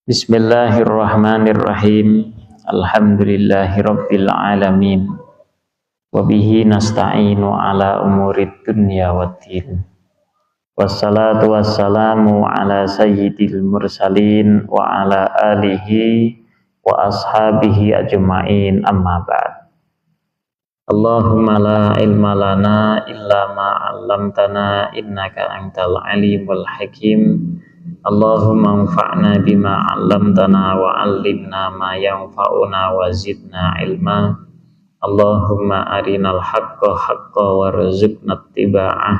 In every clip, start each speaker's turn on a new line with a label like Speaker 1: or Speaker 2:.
Speaker 1: Bismillahirrahmanirrahim. Alhamdulillahirabbil alamin. Wa bihi nasta'inu ala umurid dunya waddin. Wassalatu wassalamu ala sayyidil mursalin wa ala alihi wa ashabihi ajma'in, amma ba'd. Allahumma la ilma lana illa ma 'allamtana innaka antal alimul hakim. Allahumma anfa'na bima 'allamtana wa 'allimna ma yanfa'una wa zidna ilma. Allahumma arinal haqqa haqqa warzuqna ittiba'ah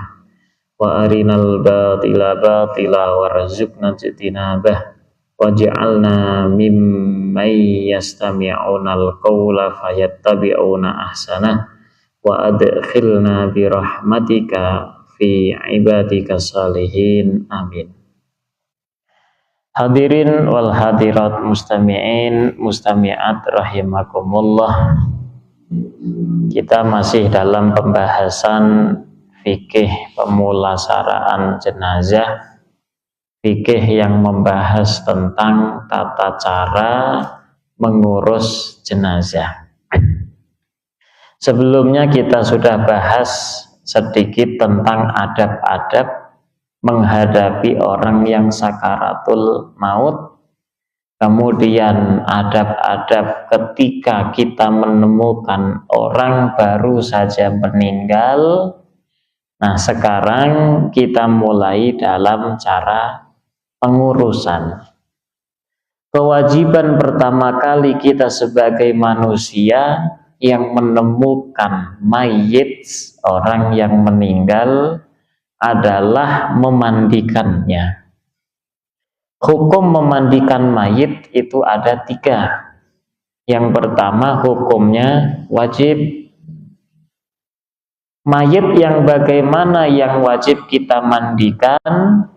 Speaker 1: wa arinal batila batila warzuqna ijtinabah waj'alna mimman yastami'unal qawla fayattabi'una ahsanah wa adkhilna bi rahmatika fi ibadika salihin, amin. Hadirin wal hadirat, mustami'in mustami'at rahimakumullah. Kita masih dalam pembahasan fikih pemulasaraan jenazah, fikih yang membahas tentang tata cara mengurus jenazah. Sebelumnya kita sudah bahas sedikit tentang adab-adab menghadapi orang yang sakaratul maut, kemudian adab-adab ketika kita menemukan orang baru saja meninggal. Nah, sekarang kita mulai dalam cara pengurusan. Kewajiban pertama kali kita sebagai manusia yang menemukan mayit, orang yang meninggal, adalah memandikannya. Hukum memandikan mayit itu ada 3. Yang pertama, hukumnya wajib. Mayit yang bagaimana yang wajib kita mandikan?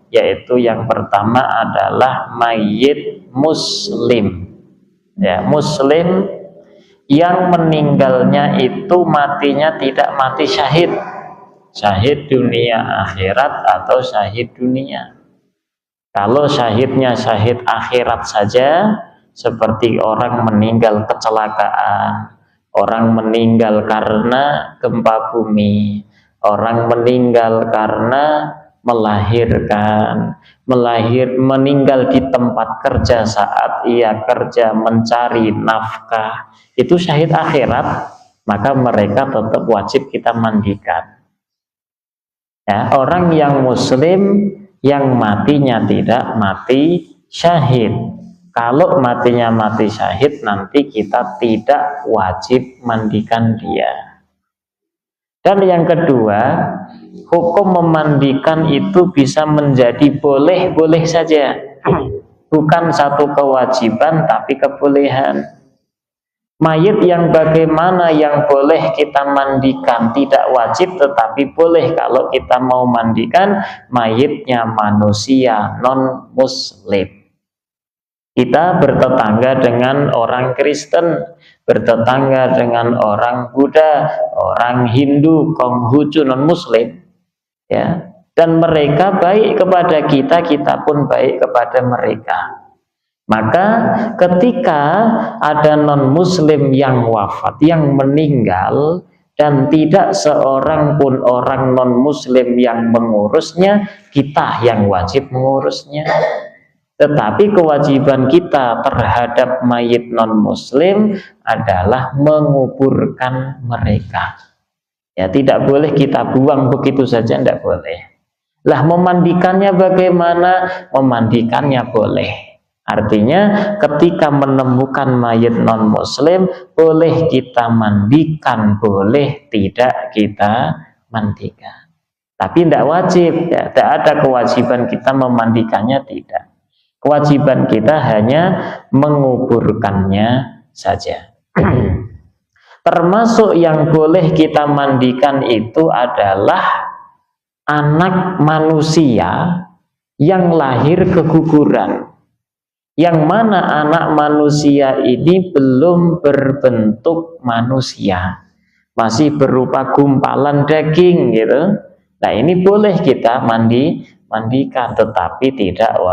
Speaker 1: Yaitu yang pertama adalah mayit muslim. Ya, muslim yang meninggalnya itu matinya tidak mati syahid. Syahid dunia akhirat atau syahid dunia. Kalau syahidnya syahid akhirat saja, seperti orang meninggal kecelakaan, orang meninggal karena gempa bumi, orang meninggal karena melahirkan, meninggal di tempat kerja saat ia kerja mencari nafkah, itu syahid akhirat, maka mereka tetap wajib kita mandikan. Ya, orang yang muslim yang matinya tidak mati syahid. Kalau matinya mati syahid, nanti kita tidak wajib mandikan dia. Dan yang kedua, hukum memandikan itu bisa menjadi boleh-boleh saja. Bukan satu kewajiban, tapi kebolehan. Mayit yang bagaimana yang boleh kita mandikan, tidak wajib tetapi boleh kalau kita mau mandikan mayitnya manusia non muslim. Kita bertetangga dengan orang Kristen, bertetangga dengan orang Buddha, orang Hindu, Konghucu non muslim, ya. Dan mereka baik kepada kita, kita pun baik kepada mereka. Maka ketika ada non-muslim yang wafat, yang meninggal, dan tidak seorang pun orang non-muslim yang mengurusnya, kita yang wajib mengurusnya. Tetapi kewajiban kita terhadap mayit non-muslim adalah menguburkan mereka. Ya, tidak boleh kita buang begitu saja, tidak boleh. Lah, memandikannya bagaimana? Memandikannya boleh. Artinya ketika menemukan mayit non-muslim, boleh kita mandikan, boleh tidak kita mandikan. Tapi tidak wajib, ya. Tidak ada kewajiban kita memandikannya, tidak. Kewajiban kita hanya menguburkannya saja. Termasuk yang boleh kita mandikan itu adalah anak manusia yang lahir keguguran. Yang mana anak manusia ini belum berbentuk manusia, masih berupa gumpalan daging gitu. Nah, ini boleh kita mandikan, tetapi tidak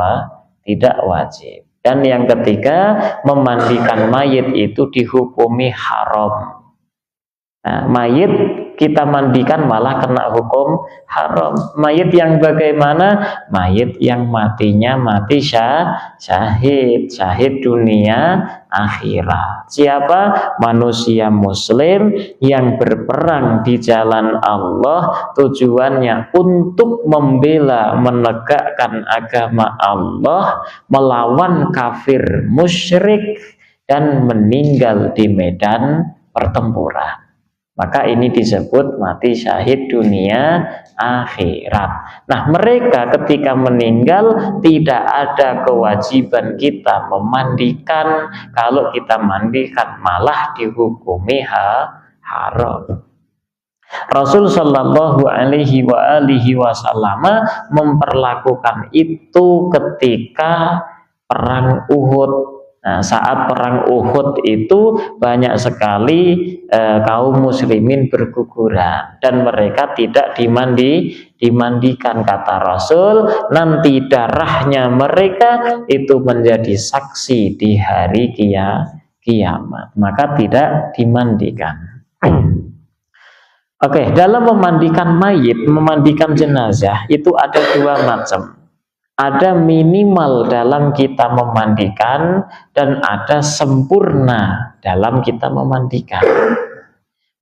Speaker 1: wajib. Dan yang ketiga, memandikan mayit itu dihukumi haram. Nah, mayit kita mandikan malah kena hukum haram. Mayit yang bagaimana? Mayit yang matinya mati syahid dunia akhirat. Siapa? Manusia muslim yang berperang di jalan Allah, tujuannya untuk membela, menegakkan agama Allah, melawan kafir musyrik, dan meninggal di medan pertempuran. Maka ini disebut mati syahid dunia akhirat. Nah, mereka ketika meninggal tidak ada kewajiban kita memandikan. Kalau kita mandikan malah dihukumi haram. Rasul Shallallahu Alaihi Wasallam memperlakukan itu ketika perang Uhud. Nah, saat perang Uhud itu banyak sekali kaum muslimin berguguran dan mereka tidak dimandikan. Kata Rasul, nanti darahnya mereka itu menjadi saksi di hari kiamat, maka tidak dimandikan. Oke, dalam memandikan mayit, memandikan jenazah itu ada dua macam. Ada minimal dalam kita memandikan dan ada sempurna dalam kita memandikan.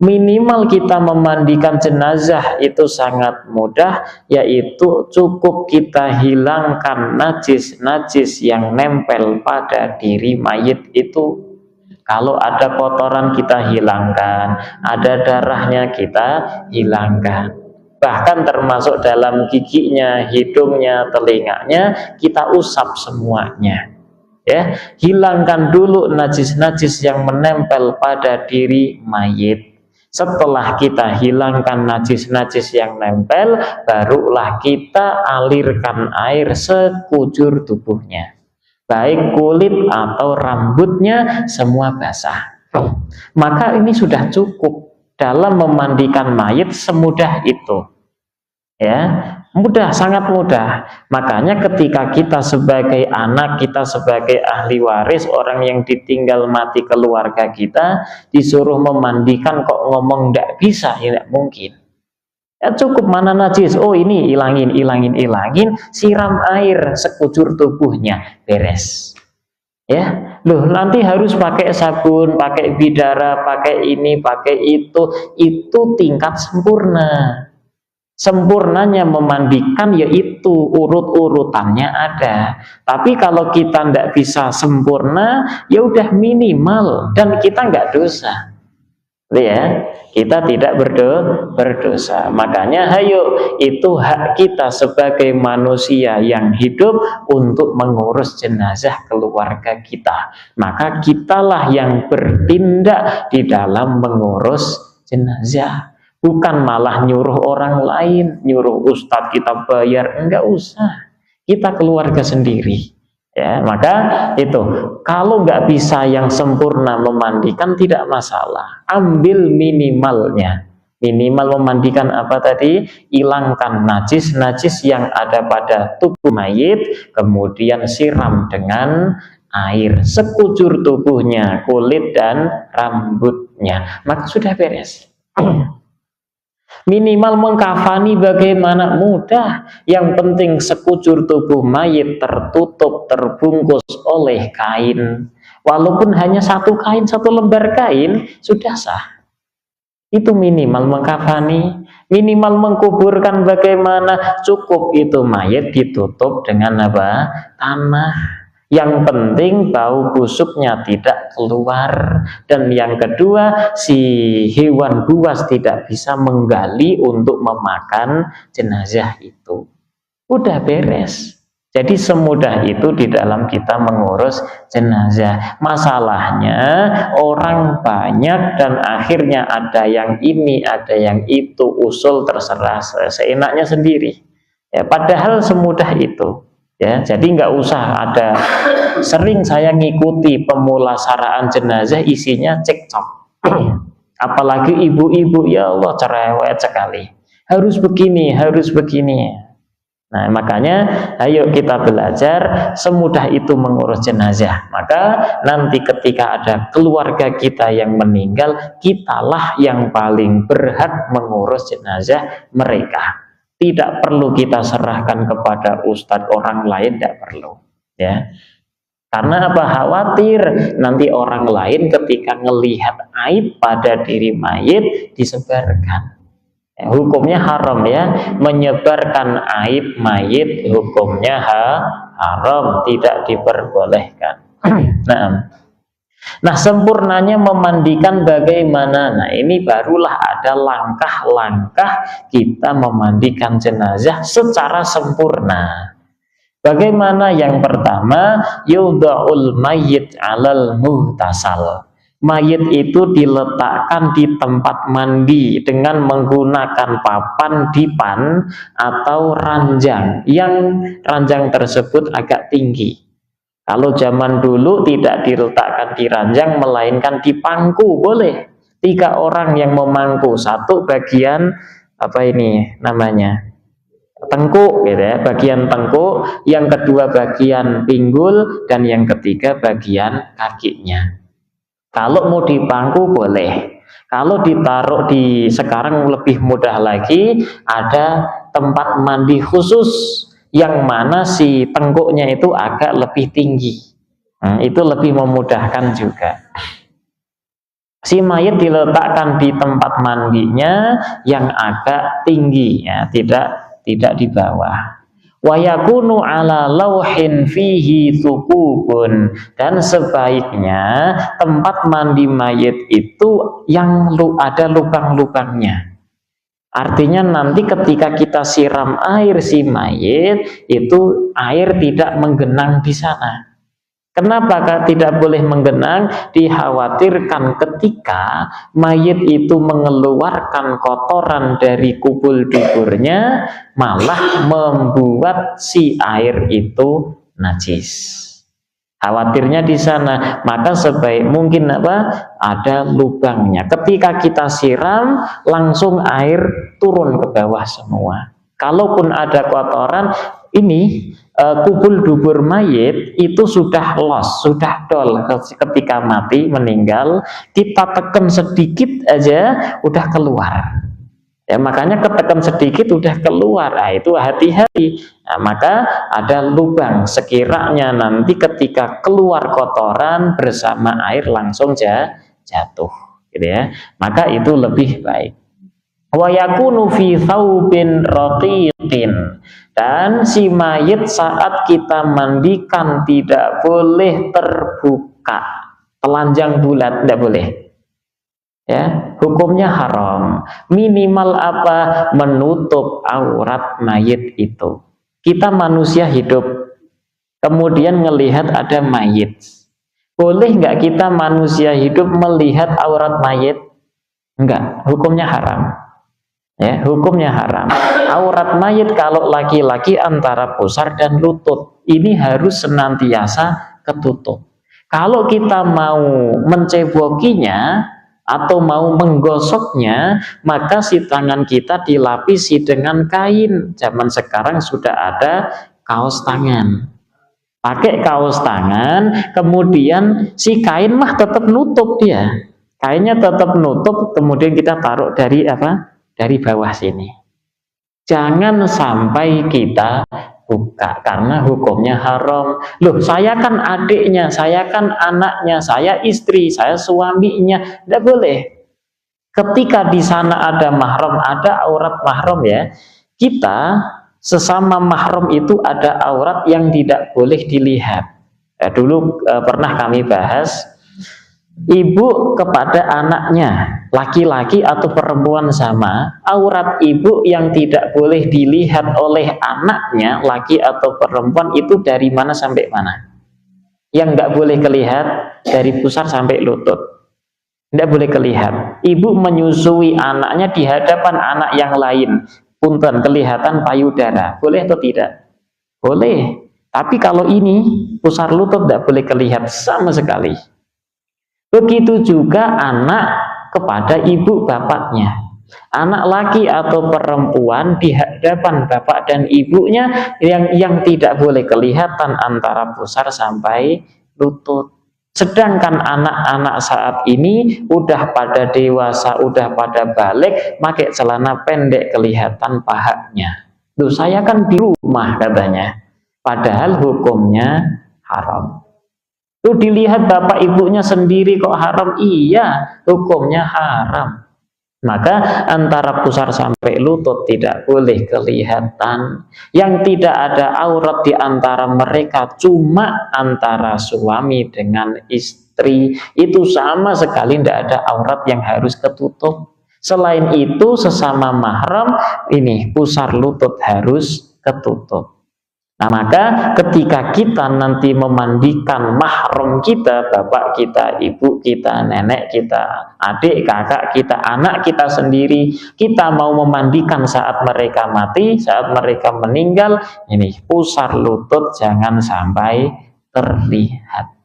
Speaker 1: Minimal kita memandikan jenazah itu sangat mudah, yaitu cukup kita hilangkan najis-najis yang nempel pada diri mayit itu. Kalau ada kotoran kita hilangkan, ada darahnya kita hilangkan. Bahkan termasuk dalam giginya, hidungnya, telinganya, kita usap semuanya. Ya, hilangkan dulu najis-najis yang menempel pada diri mayit. Setelah kita hilangkan najis-najis yang nempel, barulah kita alirkan air sekujur tubuhnya. Baik kulit atau rambutnya semua basah. Maka ini sudah cukup. Dalam memandikan mayit semudah itu, ya, mudah, sangat mudah. Makanya ketika kita sebagai anak, kita sebagai ahli waris, orang yang ditinggal mati keluarga kita, disuruh memandikan kok ngomong tidak bisa, ya tidak mungkin. Ya cukup, mana najis, oh ini ilangin, siram air sekujur tubuhnya, beres. Ya, loh nanti harus pakai sabun, pakai bidara, pakai ini, pakai itu tingkat sempurna. Sempurnanya memandikan yaitu urut-urutannya ada. Tapi kalau kita tidak bisa sempurna, ya udah minimal dan kita nggak dosa. Ya, kita tidak berdosa. Makanya hayo, itu hak kita sebagai manusia yang hidup untuk mengurus jenazah keluarga kita. Maka kitalah yang bertindak di dalam mengurus jenazah, bukan malah nyuruh orang lain, nyuruh ustadz kita bayar, enggak usah. Kita keluarga sendiri. Ya, maka itu kalau nggak bisa yang sempurna memandikan tidak masalah, ambil minimalnya. Minimal memandikan apa tadi? Hilangkan najis-najis yang ada pada tubuh mayit, kemudian siram dengan air sekujur tubuhnya, kulit dan rambutnya, maka sudah beres. Minimal mengkafani bagaimana? Mudah. Yang penting sekujur tubuh mayit tertutup, terbungkus oleh kain. Walaupun hanya satu kain, satu lembar kain, sudah sah. Itu minimal mengkafani. Minimal mengkuburkan bagaimana? Cukup itu mayit ditutup dengan apa? Tanah. Yang penting bau busuknya tidak keluar. Dan yang kedua, si hewan buas tidak bisa menggali untuk memakan jenazah itu. Udah beres. Jadi semudah itu di dalam kita mengurus jenazah. Masalahnya orang banyak dan akhirnya ada yang ini, ada yang itu, usul terserah seenaknya sendiri. Ya, padahal semudah itu. Ya, jadi nggak usah ada. Sering saya ngikuti pemulasaraan jenazah isinya cekcok. Apalagi ibu-ibu, ya Allah cerewet sekali. Harus begini, harus begini. Nah, makanya ayo kita belajar semudah itu mengurus jenazah. Maka nanti ketika ada keluarga kita yang meninggal, kitalah yang paling berhak mengurus jenazah mereka. Tidak perlu kita serahkan kepada ustadz orang lain, tidak perlu. Ya, karena apa? Khawatir nanti orang lain ketika melihat aib pada diri mayit disebarkan. Hukumnya haram ya, menyebarkan aib mayit hukumnya haram, tidak diperbolehkan. Nah, sempurnanya memandikan bagaimana? Nah, ini barulah ada langkah-langkah kita memandikan jenazah secara sempurna. Bagaimana? Yang pertama, yudha'ul mayyit 'alal muhtasal. Mayit itu diletakkan di tempat mandi dengan menggunakan papan dipan atau ranjang, yang ranjang tersebut agak tinggi. Kalau zaman dulu tidak diletakkan di ranjang melainkan di pangku, boleh 3 orang yang memangku, satu bagian apa ini namanya, tengkuk gitu ya, bagian tengkuk, yang kedua bagian pinggul, dan yang ketiga bagian kakinya. Kalau mau di pangku boleh. Kalau ditaruh di, sekarang lebih mudah lagi, ada tempat mandi khusus yang mana si tengkuknya itu agak lebih tinggi. Itu lebih memudahkan juga. Si mayit diletakkan di tempat mandinya yang agak tinggi ya, tidak di bawah. Wa yakunu ala lauhin fihi thukubun, dan sebaiknya tempat mandi mayit itu yang ada lubang-lubangnya. Artinya nanti ketika kita siram air si mayit itu air tidak menggenang di sana. Kenapa tidak boleh menggenang? Dikhawatirkan ketika mayit itu mengeluarkan kotoran dari kubul duburnya, malah membuat si air itu najis. Khawatirnya di sana. Maka sebaik mungkin ada lubangnya. Ketika kita siram, langsung air turun ke bawah semua. Kalaupun ada kotoran, ini kubul dubur mayit itu sudah los, sudah dol ketika mati, meninggal, kita tekan sedikit aja udah keluar. Ya, makanya ketekan sedikit udah keluar. Nah, itu hati-hati. Nah, maka ada lubang, sekiranya nanti ketika keluar kotoran bersama air langsung jatuh, gitu ya. Maka itu lebih baik. Wa yakunu fi thawbin raqiqin, dan si mayit saat kita mandikan tidak boleh terbuka, telanjang bulat, tidak boleh ya, hukumnya haram. Minimal apa? Menutup aurat mayit itu. Kita manusia hidup, kemudian melihat ada mayit, boleh nggak kita manusia hidup melihat aurat mayit? Enggak, hukumnya haram. Ya, hukumnya haram. Aurat mayit kalau laki-laki antara pusar dan lutut, ini harus senantiasa ketutup. Kalau kita mau mencebokinya atau mau menggosoknya, maka si tangan kita dilapisi dengan kain. Zaman sekarang sudah ada kaos tangan. Pakai kaos tangan, kemudian si kain mah tetap nutup dia. Kainnya tetap nutup, kemudian kita taruh dari apa? Dari bawah sini. Jangan sampai kita buka, karena hukumnya haram. Loh, saya kan adiknya, saya kan anaknya, saya istri, saya suaminya. Tidak boleh. Ketika di sana ada mahram, ada aurat mahram ya, kita sesama mahram itu ada aurat yang tidak boleh dilihat. Dulu pernah kami bahas, ibu kepada anaknya, laki-laki atau perempuan sama, aurat ibu yang tidak boleh dilihat oleh anaknya, laki atau perempuan, itu dari mana sampai mana? Yang nggak boleh kelihatan dari pusar sampai lutut, nggak boleh kelihatan. Ibu menyusui anaknya di hadapan anak yang lain, punten kelihatan payudara, boleh atau tidak? Boleh. Tapi kalau ini pusar lutut nggak boleh kelihatan sama sekali. Begitu juga anak kepada ibu bapaknya. Anak laki atau perempuan di hadapan bapak dan ibunya yang tidak boleh kelihatan antara pusar sampai lutut. Sedangkan anak-anak saat ini udah pada dewasa, udah pada balik, pakai celana pendek kelihatan pahanya. Loh, saya kan di rumah katanya. Padahal hukumnya haram. Tuh dilihat bapak ibunya sendiri kok haram. Iya, hukumnya haram. Maka antara pusar sampai lutut tidak boleh kelihatan. Yang tidak ada aurat di antara mereka cuma antara suami dengan istri. Itu sama sekali tidak ada aurat yang harus ketutup. Selain itu sesama mahram ini pusar lutut harus ketutup. Nah, maka ketika kita nanti memandikan mahram kita, bapak kita, ibu kita, nenek kita, adik, kakak kita, anak kita sendiri, kita mau memandikan saat mereka mati, saat mereka meninggal, ini pusar lutut jangan sampai terlihat.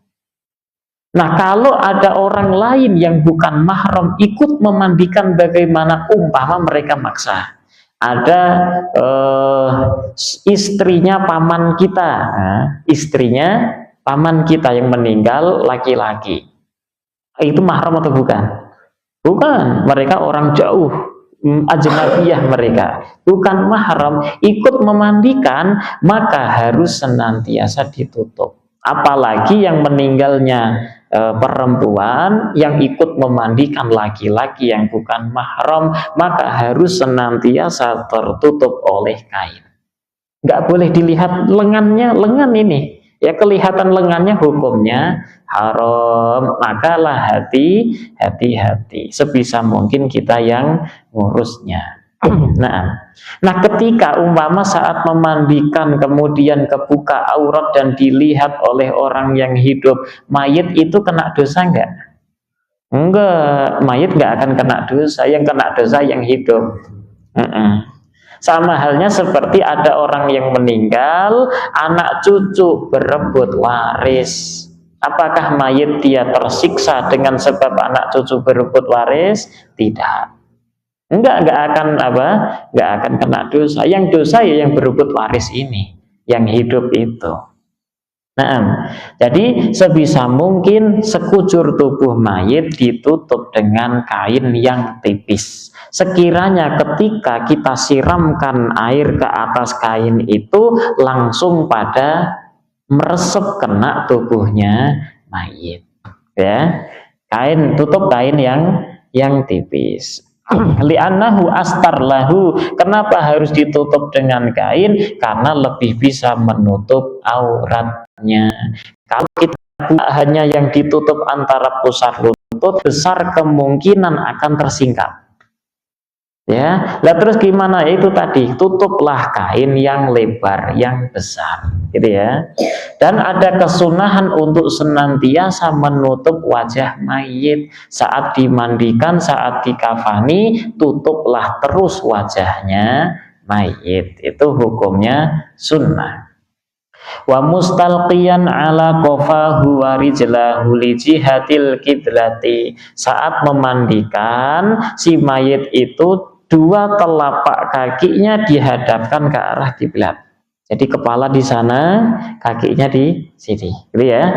Speaker 1: Nah, kalau ada orang lain yang bukan mahram ikut memandikan, bagaimana? Umpama mereka maksa. Ada istrinya paman kita, istrinya paman kita yang meninggal laki-laki, itu mahram atau bukan? Bukan, mereka orang jauh, ajnabiyah mereka, bukan mahram, ikut memandikan, maka harus senantiasa ditutup. Apalagi yang meninggalnya perempuan yang ikut memandikan laki-laki yang bukan mahram, maka harus senantiasa tertutup oleh kain. Nggak boleh dilihat lengannya, lengan ini ya kelihatan lengannya, hukumnya haram. Makalah hati-hati sebisa mungkin kita yang ngurusnya. Nah, ketika umpama saat memandikan kemudian kebuka aurat dan dilihat oleh orang yang hidup, mayit itu kena dosa enggak? Enggak, mayit enggak akan kena dosa, yang kena dosa yang hidup. Sama halnya seperti ada orang yang meninggal, anak cucu berebut waris. Apakah mayit dia tersiksa dengan sebab anak cucu berebut waris? Tidak. Enggak akan enggak akan kena dosa. Yang dosa ya yang berebut waris ini, yang hidup itu. Nah, jadi sebisa mungkin sekujur tubuh mayit ditutup dengan kain yang tipis. Sekiranya ketika kita siramkan air ke atas kain itu langsung pada meresep kena tubuhnya mayit. Ya, tutup kain yang tipis. Li'annahu astar lahu. Kenapa harus ditutup dengan kain? Karena lebih bisa menutup auratnya. Kalau kita hanya yang ditutup antara pusar lutut, besar kemungkinan akan tersingkap. Ya, lah terus gimana? Ya, itu tadi, tutuplah kain yang lebar, yang besar, gitu ya. Dan ada kesunahan untuk senantiasa menutup wajah mayit saat dimandikan, saat dikafani, tutuplah terus wajahnya mayit. Itu hukumnya sunnah. Wa mustalqiyan ala qafahu wa rijlahu li jihatil kiblati. Saat memandikan si mayit itu dua telapak kakinya dihadapkan ke arah kiblat. Jadi kepala di sana, kakinya di sini, gitu ya.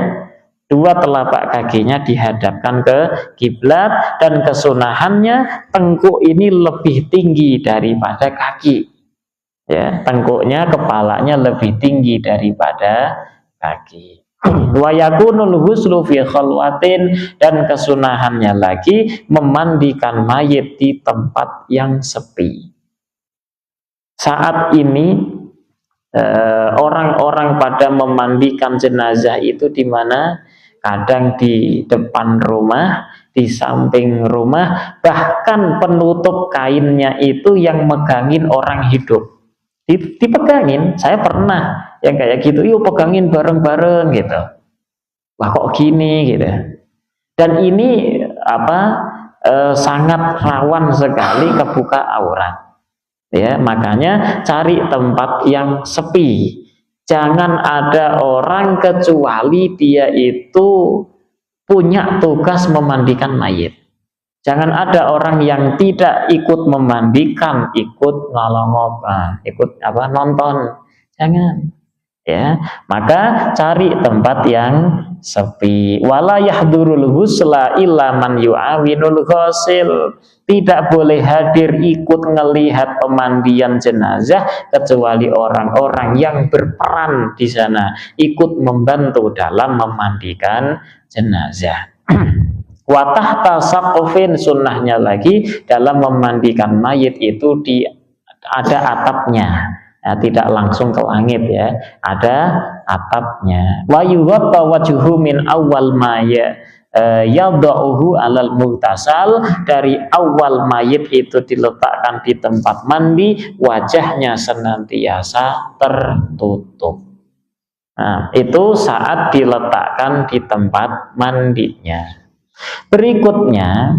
Speaker 1: Dua telapak kakinya dihadapkan ke kiblat dan kesunahannya tengkuk ini lebih tinggi daripada kaki. Ya, tengkuknya, kepalanya lebih tinggi daripada kaki. Wa yakunul huslu fi khalwatin, dan kesunahannya lagi memandikan mayit di tempat yang sepi. Saat ini orang-orang pada memandikan jenazah itu di mana? Kadang di depan rumah, di samping rumah, bahkan penutup kainnya itu yang megangin orang hidup. Dipegangin, saya pernah yang kayak gitu, yuk pegangin bareng-bareng gitu. Wah kok gini gitu. Dan ini sangat rawan sekali kebuka aurat. Ya, makanya cari tempat yang sepi. Jangan ada orang kecuali dia itu punya tugas memandikan mayit. Jangan ada orang yang tidak ikut memandikan, ikut ngalong-ngoba, ikut nonton. Jangan. Ya, maka cari tempat yang sepi. Wala yahdurul ghusla illa man yu'awinul ghasil. Tidak boleh hadir ikut ngelihat pemandian jenazah kecuali orang-orang yang berperan di sana, ikut membantu dalam memandikan jenazah. Wa tahta saqfin, sunnahnya lagi dalam memandikan mayit itu ada atapnya. Ya, tidak langsung ke langit ya, ada atapnya. Wa yughatta wajhu min awal ma yadauhu alal mughtasal, dari awal mayit itu diletakkan di tempat mandi, wajahnya senantiasa tertutup. Nah, itu saat diletakkan di tempat mandinya. Berikutnya,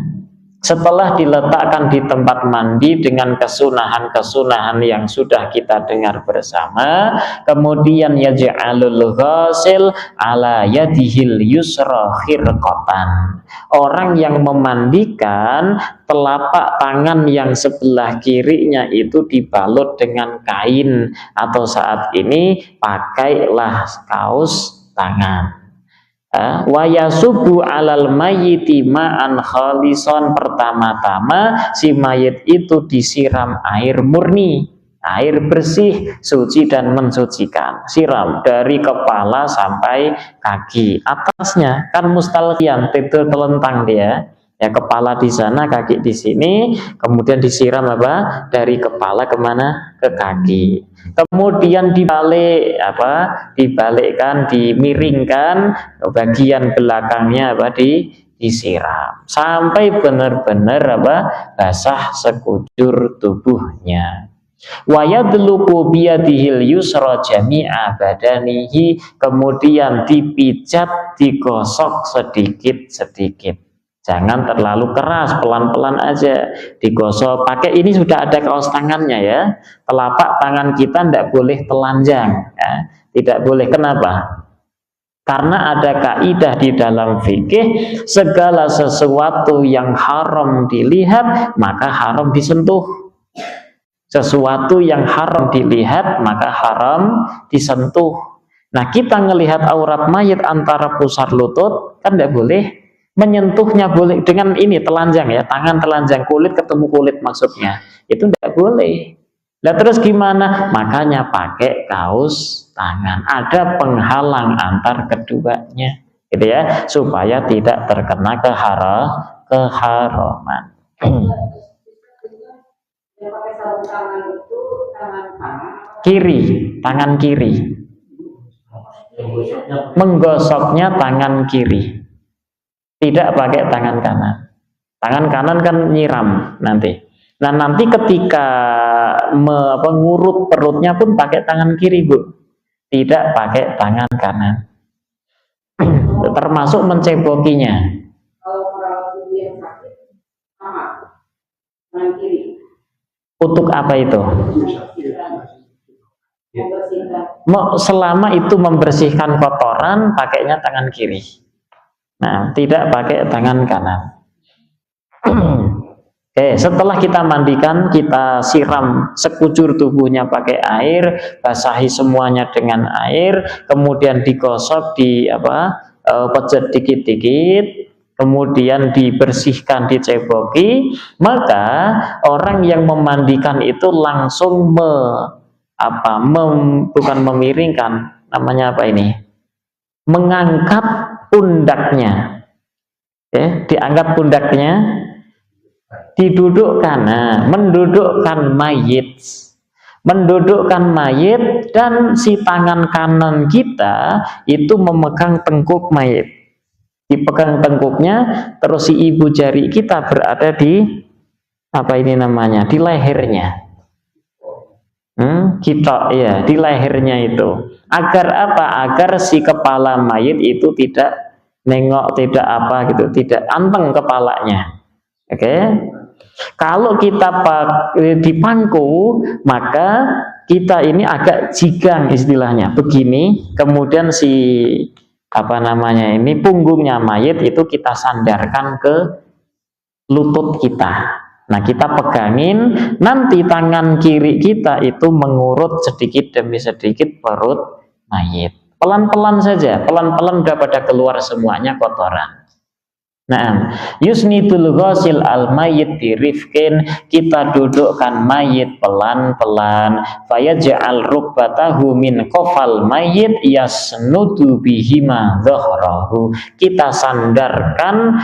Speaker 1: setelah diletakkan di tempat mandi dengan kesunahan-kesunahan yang sudah kita dengar bersama, kemudian yaj'alul ghasil ala yadihil yusra khirqatan. Orang yang memandikan, telapak tangan yang sebelah kirinya itu dibalut dengan kain, atau saat ini pakailah kaos tangan. Wa yasubu alal mayyiti ma'an khalison, pertama-tama si mayit itu disiram air murni, air bersih, suci dan mensucikan. Siram dari kepala sampai kaki. Atasnya kan mustalqiyan, tidur telentang dia. Ya, kepala di sana, kaki di sini, kemudian disiram dari kepala kemana? Ke kaki. Kemudian dibalikkan, dimiringkan, bagian belakangnya disiram sampai benar-benar basah sekujur tubuhnya. Wa yadluku biyadihil yusra jami'a badanihi, kemudian dipijat, digosok sedikit-sedikit. Jangan terlalu keras, pelan-pelan aja digosok. Pakai ini sudah ada kaos tangannya ya. Telapak tangan kita tidak boleh telanjang ya. Tidak boleh. Kenapa? Karena ada kaidah di dalam fikih, segala sesuatu yang haram dilihat maka haram disentuh. Sesuatu yang haram dilihat maka haram disentuh. Nah, kita ngelihat aurat mayit antara pusar lutut kan tidak boleh. Menyentuhnya boleh dengan ini telanjang ya, tangan telanjang, kulit ketemu kulit maksudnya, itu tidak boleh. Nah terus gimana? Makanya pakai kaos tangan, ada penghalang antar keduanya, gitu ya, supaya tidak terkena keharaman. Kiri, tangan kiri, menggosoknya tangan kiri. Tidak pakai tangan kanan. Tangan kanan kan nyiram nanti. Nah nanti ketika mengurut perutnya pun pakai tangan kiri, Bu. Tidak pakai tangan kanan. Termasuk mencebokinya. Untuk apa itu? Selama itu membersihkan kotoran, pakainya tangan kiri. Nah, tidak pakai tangan kanan. Oke, setelah kita mandikan, kita siram sekujur tubuhnya pakai air, basahi semuanya dengan air, kemudian digosok, pejat dikit-dikit, kemudian dibersihkan, diceboki, maka orang yang memandikan itu langsung bukan memiringkan, namanya apa ini? Mengangkat pundaknya, ya, diangkat pundaknya, didudukkan, mendudukkan mayit, dan si tangan kanan kita itu memegang tengkuk mayit, dipegang tengkuknya, terus si ibu jari kita berada di di lehernya, di lehernya itu. Agar apa? Agar si kepala mayit itu tidak nengok, tidak anteng kepalanya. Oke. Kalau kita dipangku, maka kita ini agak jigang istilahnya. Begini, kemudian punggungnya mayit itu kita sandarkan ke lutut kita. Nah, kita pegangin, nanti tangan kiri kita itu mengurut sedikit demi sedikit perut mayit. Pelan-pelan saja, pelan-pelan udah pada keluar semuanya kotoran. Nah, yusnidul ghasil al mayit birifkin, kita dudukkan mayit pelan-pelan, fayaj'al rukbatahu min qafal mayit yasnudu bihima dhahrahu, kita sandarkan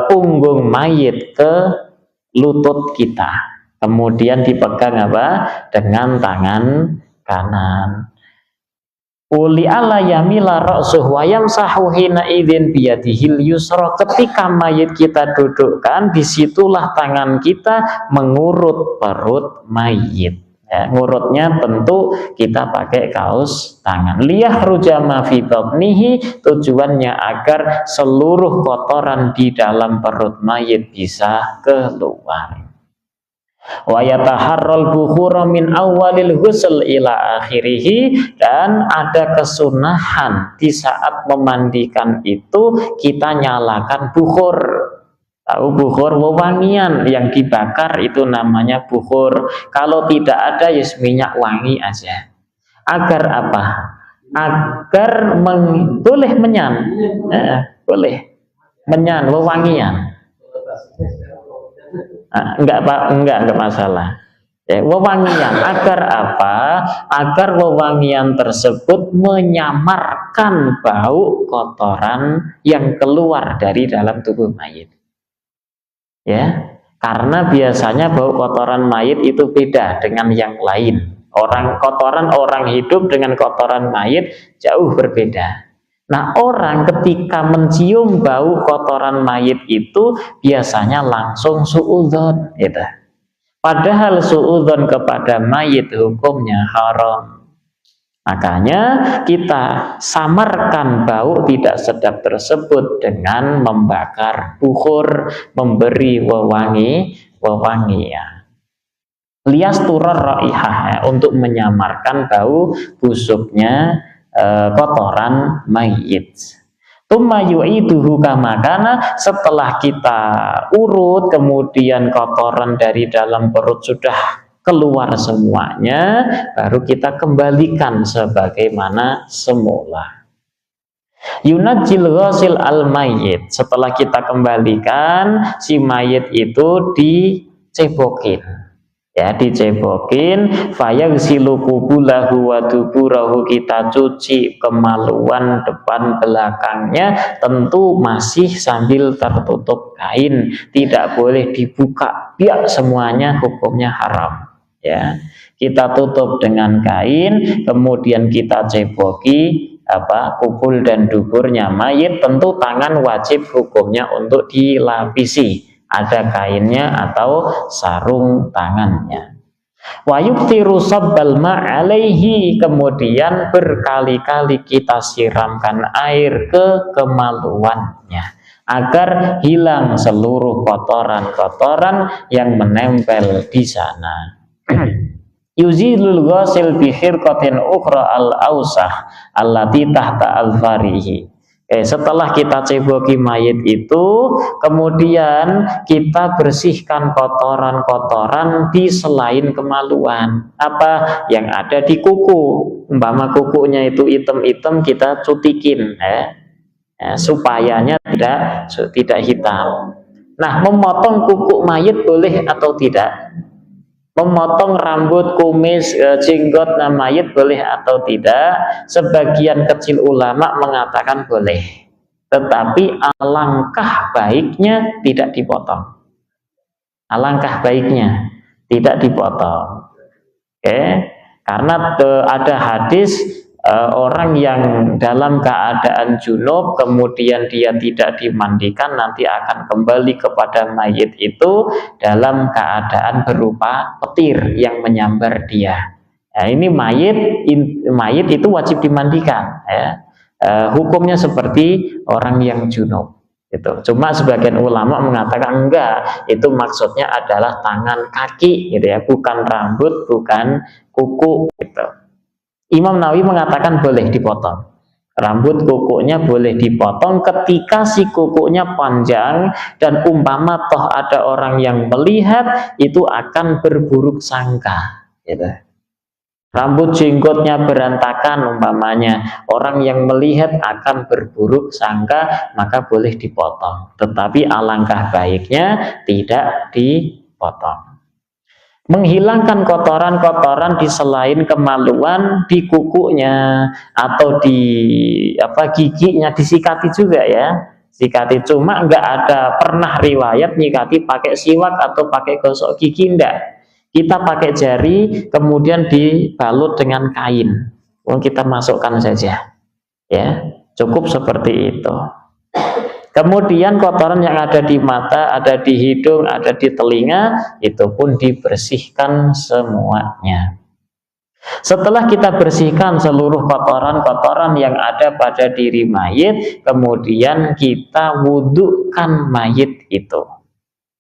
Speaker 1: punggung mayit ke lutut kita, kemudian dipegang apa? Dengan tangan kanan. Uli ala yamila ra'suh wa yamsahu hina idzin biyadihil yusra, ketika mayit kita dudukkan, disitulah tangan kita mengurut perut mayit. Ya, ngurutnya tentu kita pakai kaos tangan. Liyah rujama fi batnihi, tujuannya agar seluruh kotoran di dalam perut mayit bisa keluar. Wa yataharral bukhura min awalil ghusl ila akhirih, dan ada kesunahan di saat memandikan itu kita nyalakan bukhur. Tahu bukhur, wewangian yang dibakar itu namanya bukhur. Kalau tidak ada ya minyak wangi aja. Agar apa? Agar boleh menyan, boleh menyan, wewangian. Enggak masalah. Ya, wewangian, agar apa? Agar wewangian tersebut menyamarkan bau kotoran yang keluar dari dalam tubuh mayit. Ya, karena biasanya bau kotoran mayit itu beda dengan yang lain. Kotoran orang hidup dengan kotoran mayit jauh berbeda. Nah, orang ketika mencium bau kotoran mayit itu biasanya langsung suudzon, gitu. Padahal suudzon kepada mayit hukumnya haram. Makanya kita samarkan bau tidak sedap tersebut dengan membakar bukhur, memberi wewangian. Lias turor raihah, untuk menyamarkan bau busuknya kotoran mayit. Tumma yu'iduhu kama kana, setelah kita urut kemudian kotoran dari dalam perut sudah keluar semuanya, baru kita kembalikan sebagaimana semula. Yunajil ghasil al mayit, setelah kita kembalikan si mayit itu dicebokin. Ya, dicebokin, fayagsilu qubulahu wa duburahu, kita cuci kemaluan depan belakangnya, tentu masih sambil tertutup kain, tidak boleh dibuka, biar semuanya hukumnya haram. Ya, kita tutup dengan kain, kemudian kita ceboki kubul dan duburnya mayit, tentu tangan wajib hukumnya untuk dilapisi, ada kainnya atau sarung tangannya. Wa yuktiru sabbal ma'alaihi, kemudian berkali-kali kita siramkan air ke kemaluannya agar hilang seluruh kotoran-kotoran yang menempel di sana. Yuzilul ghasil bi khirqatin ukhra al-ausah allati tahta al-farihi. Setelah kita ceboki mayit itu, kemudian kita bersihkan kotoran-kotoran di selain kemaluan. Apa yang ada di kuku, umpama kukunya itu hitam-hitam, kita cutikin, supayanya tidak hitam. Nah, memotong kuku mayit boleh atau tidak? Memotong rambut, kumis, jenggot mayit boleh atau tidak? Sebagian kecil ulama mengatakan boleh, tetapi alangkah baiknya tidak dipotong. Alangkah baiknya tidak dipotong. Karena ada hadis orang yang dalam keadaan junub kemudian dia tidak dimandikan, nanti akan kembali kepada mayit itu dalam keadaan berupa petir yang menyambar dia. Ini mayit itu wajib dimandikan, hukumnya seperti orang yang junub gitu. Cuma sebagian ulama mengatakan enggak, itu maksudnya adalah tangan kaki gitu ya, bukan rambut, bukan kuku gitu. Imam Nawawi mengatakan boleh dipotong. Rambut kukunya boleh dipotong ketika si kukunya panjang dan umpama toh ada orang yang melihat itu akan berburuk sangka gitu. Rambut jenggotnya berantakan umpamanya, orang yang melihat akan berburuk sangka, maka boleh dipotong. Tetapi alangkah baiknya tidak dipotong. Menghilangkan kotoran-kotoran di selain kemaluan di kukunya atau di giginya disikati juga ya, sikati. Cuma nggak ada pernah riwayat nyikati pakai siwak atau pakai gosok gigi, enggak. Kita pakai jari kemudian dibalut dengan kain, kita masukkan saja ya, cukup seperti itu. Kemudian kotoran yang ada di mata, ada di hidung, ada di telinga, itu pun dibersihkan semuanya. Setelah kita bersihkan seluruh kotoran-kotoran yang ada pada diri mayit, kemudian kita wudhukan mayit itu.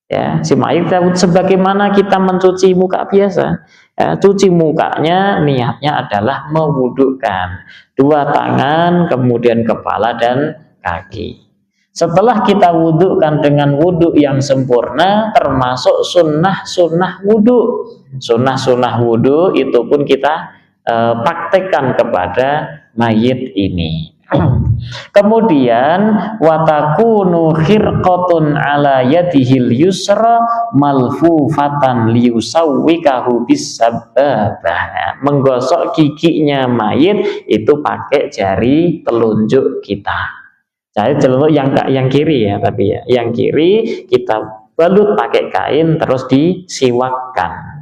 Speaker 1: Ya, si mayit sebagaimana kita mencuci muka biasa. Ya, cuci mukanya niatnya adalah mewudhukan. 2 tangan, kemudian kepala dan kaki. Setelah kita wudhukan dengan wudhu yang sempurna, termasuk sunnah-sunnah wudhu. Sunnah-sunnah wudhu itu pun kita praktekkan kepada mayit ini. Kemudian watakunu khirqatun ala yadihil yusra malfufatan liyusawwikahu bisababah. Menggosok giginya mayit itu pakai jari telunjuk kita. Jari telunjuk yang kiri ya, tapi ya, yang kiri kita balut pakai kain terus disiwakkan.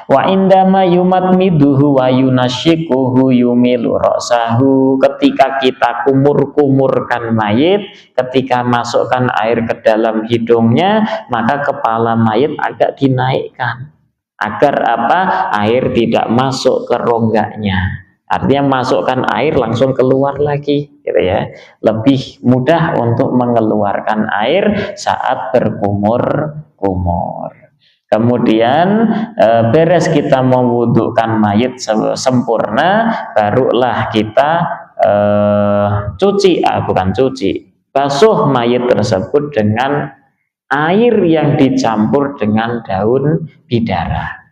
Speaker 1: Wa indama yumatmiduhu wa yunashikuhu yumilu ra'sahu. Ketika kita kumur-kumurkan mayit, ketika masukkan air ke dalam hidungnya, maka kepala mayit agak dinaikkan agar air tidak masuk ke rongganya. Artinya masukkan air langsung keluar lagi gitu ya. Lebih mudah untuk mengeluarkan air saat berkumur-kumur. Kemudian beres kita mewudhukan mayit sempurna, barulah kita basuh mayit tersebut dengan air yang dicampur dengan daun bidara.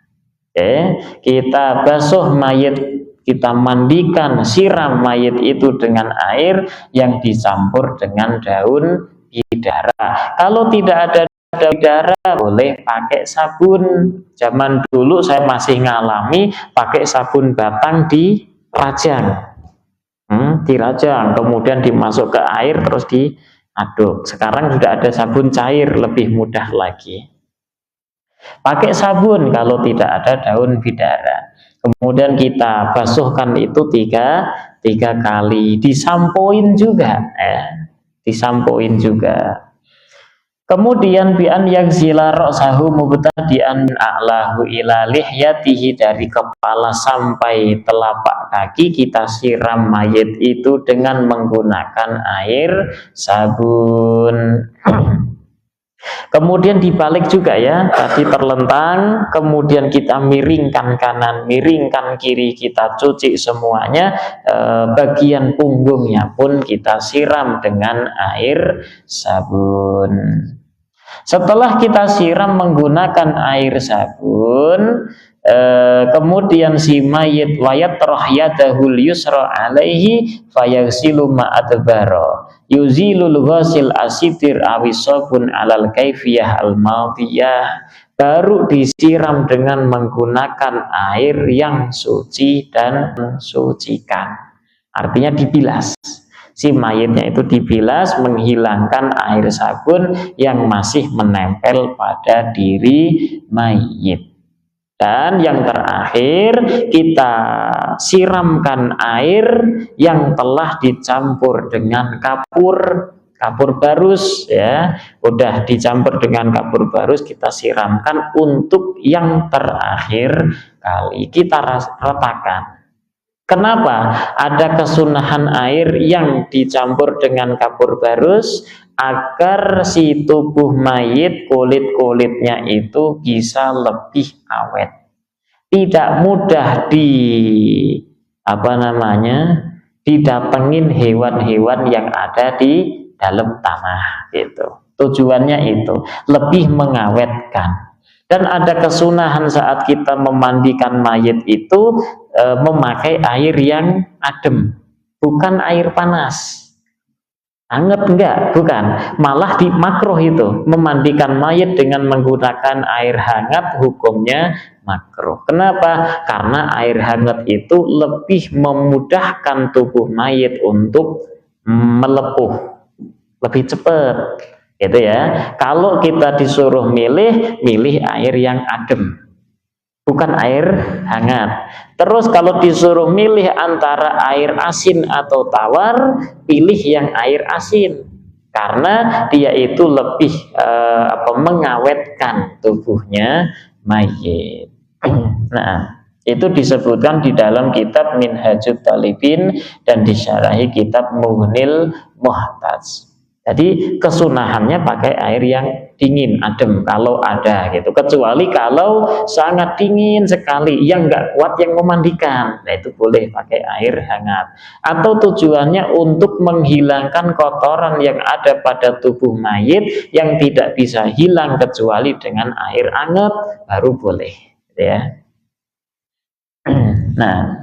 Speaker 1: Kita basuh mayit, kita mandikan, siram mayit itu dengan air yang dicampur dengan daun bidara. Kalau tidak ada bidara, boleh pakai sabun. Zaman dulu saya masih ngalami pakai sabun batang dirajang, kemudian dimasuk ke air terus diaduk. Sekarang sudah ada sabun cair, lebih mudah lagi. Pakai sabun kalau tidak ada daun bidara. Kemudian kita basuhkan itu tiga kali, disampoin juga, disampoin juga. Kemudian bi'an yaghsila ra'sahu mubtadi'an a'lahu ila lihyatihi, dari kepala sampai telapak kaki kita siram mayit itu dengan menggunakan air sabun. Kemudian dibalik juga ya, tadi terlentang, kemudian kita miringkan kanan, miringkan kiri, kita cuci semuanya, bagian punggungnya pun kita siram dengan air sabun. Setelah kita siram menggunakan air sabun, kemudian si mayit wayat rohyadahul yusra alaihi fayaghsilu ma'adbaro yuzilul ghasil asidir awisabun alal kaifiyah al-madiyah, baru disiram dengan menggunakan air yang suci dan mensucikan. Artinya dibilas, si mayitnya itu dibilas, menghilangkan air sabun yang masih menempel pada diri mayit. Dan yang terakhir, kita siramkan air yang telah dicampur dengan kapur barus ya. Udah dicampur dengan kapur barus, kita siramkan untuk yang terakhir kali, kita ratakan. Kenapa ada kesunahan air yang dicampur dengan kapur barus? Agar si tubuh mayit, kulit-kulitnya itu bisa lebih awet, tidak mudah didatengin hewan-hewan yang ada di dalam tanah gitu. Tujuannya itu lebih mengawetkan. Dan ada kesunahan saat kita memandikan mayit itu memakai air yang adem, bukan air panas. Anget enggak, bukan. Malah di makruh itu memandikan mayit dengan menggunakan air hangat, hukumnya makruh. Kenapa? Karena air hangat itu lebih memudahkan tubuh mayit untuk melepuh lebih cepat, gitu ya. Kalau kita disuruh milih air yang adem, bukan air hangat. Terus kalau disuruh milih antara air asin atau tawar, pilih yang air asin karena dia itu lebih mengawetkan tubuhnya mayit. Nah, itu disebutkan di dalam kitab Minhajut Talibin dan disyarahi kitab Mughnil Muhtaj. Jadi kesunahannya pakai air yang dingin, adem kalau ada gitu. Kecuali kalau sangat dingin sekali, yang nggak kuat yang memandikan, nah itu boleh pakai air hangat. Atau tujuannya untuk menghilangkan kotoran yang ada pada tubuh mayit yang tidak bisa hilang kecuali dengan air hangat, baru boleh, gitu ya. Nah.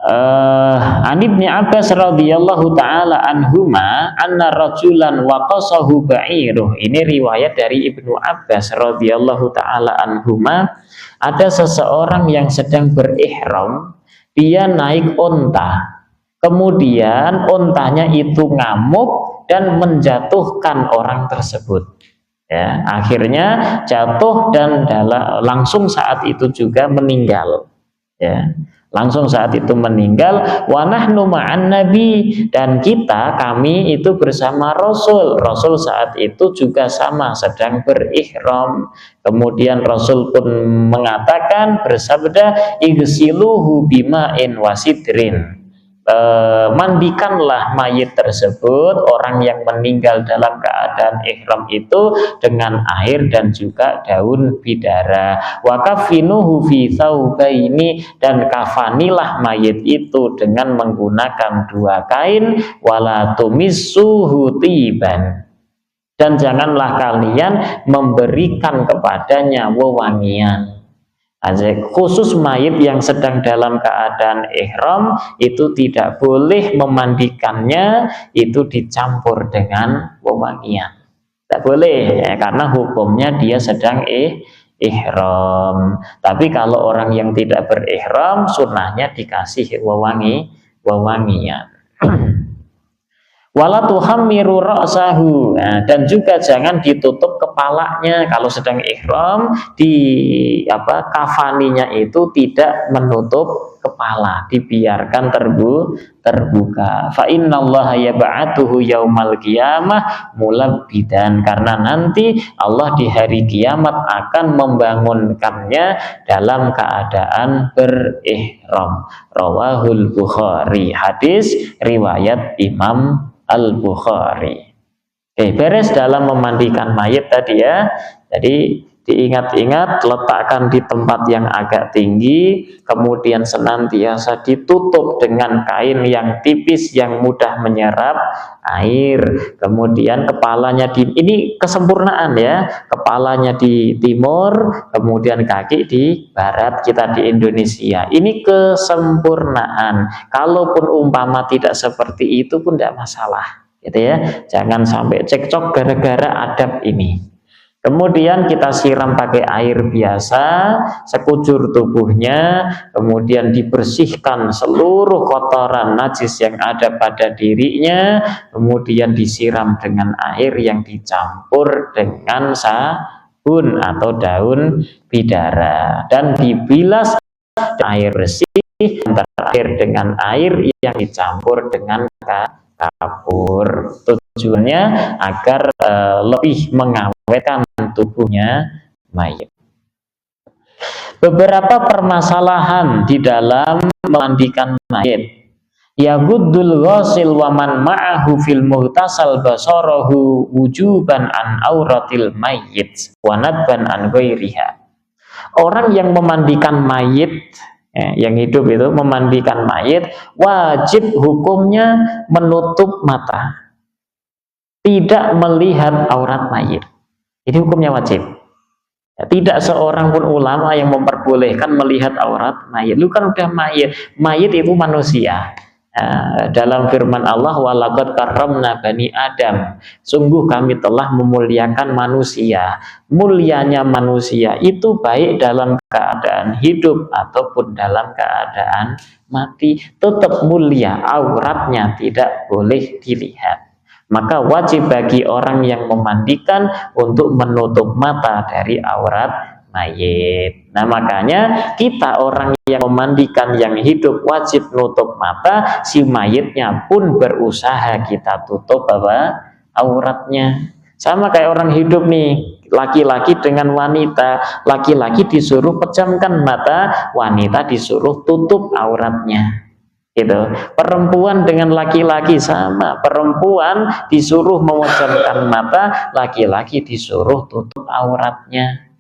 Speaker 1: An Ibnu Abbas radhiyallahu taala anhuma anna rajulan waqasahu ba'iruh. Ini riwayat dari Ibnu Abbas radhiyallahu taala anhuma, ada seseorang yang sedang berihram, dia naik onta. Kemudian ontanya itu ngamuk dan menjatuhkan orang tersebut. Ya, akhirnya jatuh dan langsung saat itu juga meninggal. Ya. Langsung saat itu meninggal. Wa nahnu ma'an nabi, dan kami itu bersama Rasul. Rasul saat itu juga sama sedang berihram. Kemudian Rasul pun mengatakan, bersabda, igsiluhu bima'in wasidrin. Mandikanlah mayit tersebut, orang yang meninggal dalam keadaan ihram itu, dengan air dan juga daun bidara. Wa kafinuhu fi thawbaini, dan kafanilah mayit itu dengan menggunakan 2 kain. Wala tumissuhu tiban, dan janganlah kalian memberikan kepadanya wewangian. Khusus mayit yang sedang dalam keadaan ihram itu tidak boleh memandikannya itu dicampur dengan wewangian. Tidak boleh ya, karena hukumnya dia sedang ihram. Tapi kalau orang yang tidak berihram, sunnahnya dikasih wewangian. Wala tuhammiru ra'sahu, nah, dan juga jangan ditutup kepalanya kalau sedang ihram. Kafaninya itu tidak menutup kepala, dibiarkan terbuka. Fa innallaha yab'atuhu yaumal qiyamah mulabbidan, karena nanti Allah di hari kiamat akan membangunkannya dalam keadaan berihram. Rawahul Bukhari, hadis riwayat Imam Al-Bukhari. Oke, beres dalam memandikan mayit tadi ya. Jadi diingat-ingat, letakkan di tempat yang agak tinggi, kemudian senantiasa ditutup dengan kain yang tipis yang mudah menyerap air. Kemudian kepalanya ini kesempurnaan ya, kepalanya di timur, kemudian kaki di barat, kita di Indonesia. Ini kesempurnaan. Kalaupun umpama tidak seperti itu pun tidak masalah, gitu ya. Jangan sampai cekcok gara-gara adab ini. Kemudian kita siram pakai air biasa sekujur tubuhnya, kemudian dibersihkan seluruh kotoran najis yang ada pada dirinya, kemudian disiram dengan air yang dicampur dengan sabun atau daun bidara, dan dibilas air bersih antara air dengan air yang dicampur dengan kapur. Tujuannya agar lebih mengawetkan tubuhnya mayit. Beberapa permasalahan di dalam memandikan mayit. Yaguddul ghasil wa man ma'ahu fil mughtasal basarahu wujuban an auratil mayyit wa nadban an ghairiha. Orang yang memandikan mayit Yang hidup itu memandikan mayit wajib hukumnya menutup mata, tidak melihat aurat mayit. Ini hukumnya wajib. Tidak seorang pun ulama yang memperbolehkan melihat aurat mayit. Lu kan udah mayit. Mayit itu manusia. Dalam firman Allah, walaqad karramna bani Adam. Sungguh kami telah memuliakan manusia. Mulianya manusia itu baik dalam keadaan hidup ataupun dalam keadaan mati, tetap mulia. Auratnya tidak boleh dilihat. Maka wajib bagi orang yang memandikan untuk menutup mata dari aurat mayit. Nah, makanya kita orang yang memandikan yang hidup wajib nutup mata, si mayitnya pun berusaha kita tutup auratnya. Sama kayak orang hidup nih, laki-laki dengan wanita, laki-laki disuruh pejamkan mata, wanita disuruh tutup auratnya. Gitu. Perempuan dengan laki-laki sama, perempuan disuruh memejamkan mata, laki-laki disuruh tutup auratnya.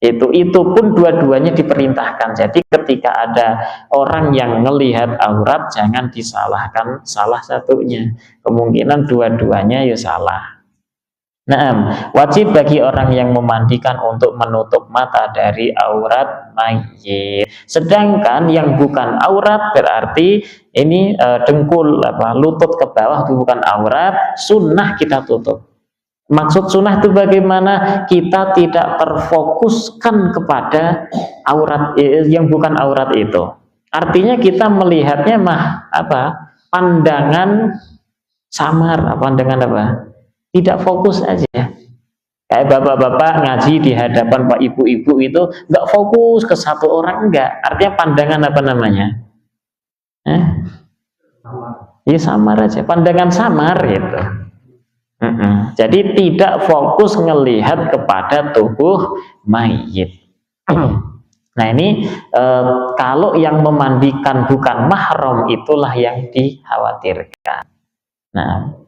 Speaker 1: Itu pun dua-duanya diperintahkan. Jadi ketika ada orang yang melihat aurat, jangan disalahkan salah satunya. Kemungkinan dua-duanya ya salah. Nah, wajib bagi orang yang memandikan untuk menutup mata dari aurat mayit. Sedangkan yang bukan aurat berarti ini dengkul lutut ke bawah itu bukan aurat, sunnah kita tutup. Maksud sunnah itu bagaimana? Kita tidak terfokuskan kepada aurat yang bukan aurat itu. Artinya kita melihatnya pandangan samar, pandangan tidak fokus aja. Kayak bapak-bapak ngaji di hadapan pak ibu-ibu itu nggak fokus ke satu orang, enggak. Artinya pandangan ya samar aja, pandangan samar gitu. Jadi tidak fokus ngelihat kepada tubuh mayit. Nah ini kalau yang memandikan bukan mahram itulah yang dikhawatirkan. Nah,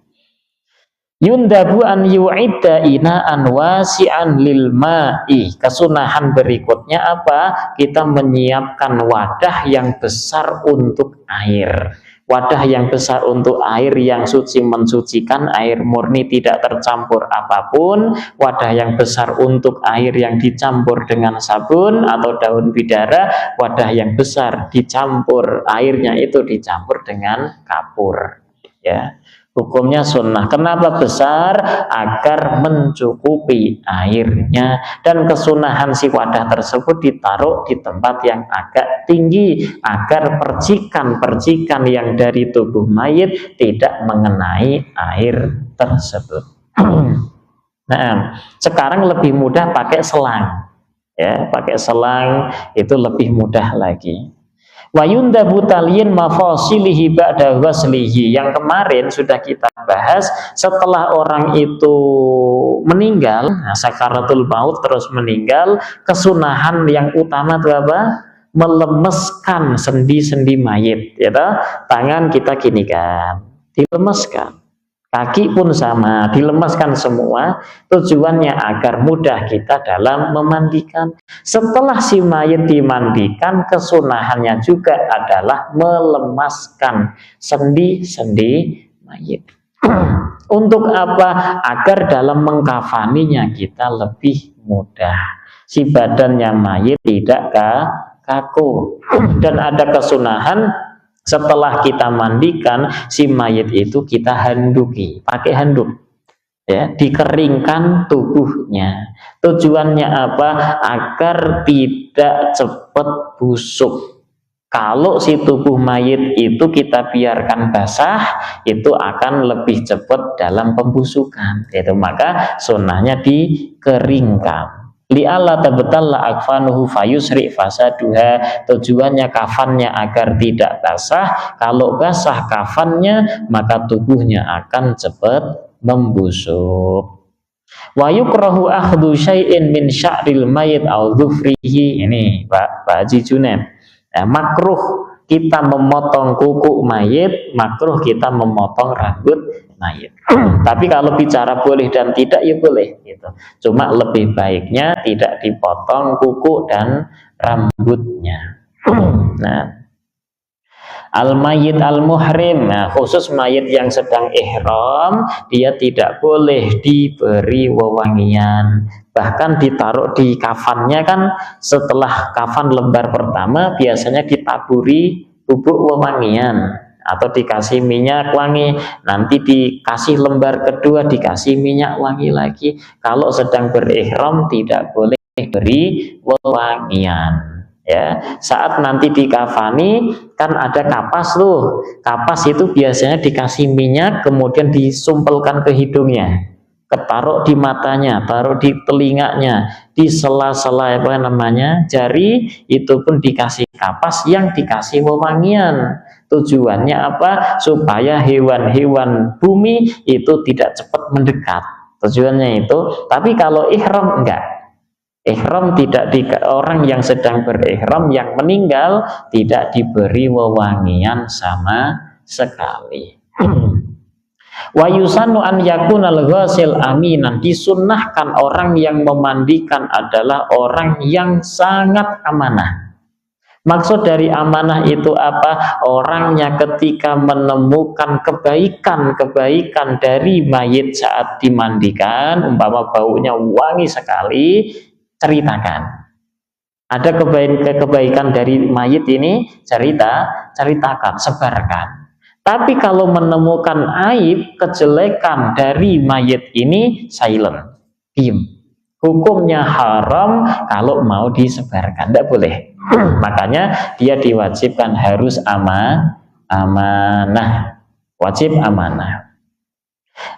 Speaker 1: yundabu an yu'idda ina'an wasi'an lil ma'i. Kesunahan berikutnya apa? Kita menyiapkan wadah yang besar untuk air. Wadah yang besar untuk air yang suci, mensucikan, air murni tidak tercampur apapun. Wadah yang besar untuk air yang dicampur dengan sabun atau daun bidara. Wadah yang besar dicampur, airnya itu dicampur dengan kapur. Ya, hukumnya sunnah. Kenapa besar? Agar mencukupi airnya. Dan kesunahan si wadah tersebut ditaruh di tempat yang agak tinggi agar percikan-percikan yang dari tubuh mayit tidak mengenai air tersebut. Nah, sekarang lebih mudah pakai selang. Ya, pakai selang itu lebih mudah lagi. Wa yundabu talyin mafasilihi ba'da waslihi. Yang kemarin sudah kita bahas, setelah orang itu meninggal, sakaratul maut terus meninggal, kesunahan yang utama itu apa? Melemeskan sendi-sendi mayit, ya toh? Tangan kita gini kan, dilemeskan. Kaki pun sama, dilemaskan semua, tujuannya agar mudah kita dalam memandikan. Setelah si mayit dimandikan, kesunahannya juga adalah melemaskan sendi-sendi mayit. Untuk apa? Agar dalam mengkafaninya kita lebih mudah. Si badannya mayit tidak kaku. Dan ada kesunahan, setelah kita mandikan si mayit itu kita handuki, pakai handuk, ya, dikeringkan tubuhnya. Tujuannya apa? Agar tidak cepat busuk. Kalau si tubuh mayit itu kita biarkan basah, itu akan lebih cepat dalam pembusukan. Itu maka sunnahnya dikeringkan. Li'alla tabtalla akfanuhu fayusri fasaduha. Tujuannya kafannya agar tidak basah. Kalau basah kafannya, maka tubuhnya akan cepat membusuk. Wa yukrahu akhdhu syai'in min sya'ril mayit au dhufrihi. Ini Pak Haji Junaid. Makruh kita memotong kuku mayit, makruh kita memotong rambut mayit. Tapi kalau bicara boleh dan tidak, ya boleh gitu. Cuma lebih baiknya tidak dipotong kuku dan rambutnya. Nah, al-mayyit al-muhrim, nah, khusus mayit yang sedang ihram, dia tidak boleh diberi wewangian. Bahkan ditaruh di kafannya kan, setelah kafan lembar pertama biasanya ditaburi bubuk wewangian atau dikasih minyak wangi, nanti dikasih lembar kedua dikasih minyak wangi lagi. Kalau sedang berihram tidak boleh beri wewangian. Ya, saat nanti dikafani kan ada kapas tuh, kapas itu biasanya dikasih minyak kemudian disumpelkan ke hidungnya, ketaruh di matanya, taruh di telinganya, di sela-sela apa namanya jari itu pun dikasih kapas yang dikasih wewangian. Tujuannya apa? Supaya hewan-hewan bumi itu tidak cepat mendekat, tujuannya itu. Tapi kalau ihram enggak, ihram tidak orang yang sedang berihram yang meninggal tidak diberi wewangian sama sekali. Wa yusannu an yakunal ghasil aminan, disunnahkan orang yang memandikan adalah orang yang sangat amanah. Maksud dari amanah itu apa? Orangnya ketika menemukan kebaikan-kebaikan dari mayit saat dimandikan, umpama baunya wangi sekali, ceritakan. Ada kebaikan dari mayit ini, ceritakan, sebarkan. Tapi kalau menemukan aib, kejelekan dari mayit ini, silent, diam. Hukumnya haram kalau mau disebarkan, tidak boleh. Makanya dia diwajibkan harus amanah, wajib amanah.